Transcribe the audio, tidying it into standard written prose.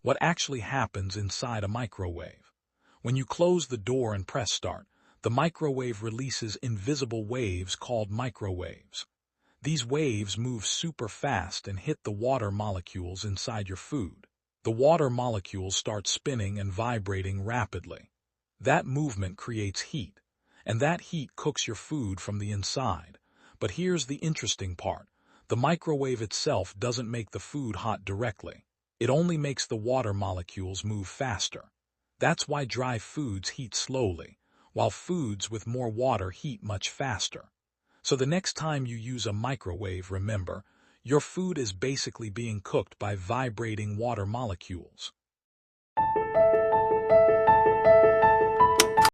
what actually happens inside a microwave. When you close the door and press start, the microwave releases invisible waves called microwaves. These waves move super fast and hit the water molecules inside your food. The water molecules start spinning and vibrating rapidly. That movement creates heat, and that heat cooks your food from the inside. But here's the interesting part. The microwave itself doesn't make the food hot directly. It only makes the water molecules move faster. That's why dry foods heat slowly, while foods with more water heat much faster. So the next time you use a microwave, remember, your food is basically being cooked by vibrating water molecules.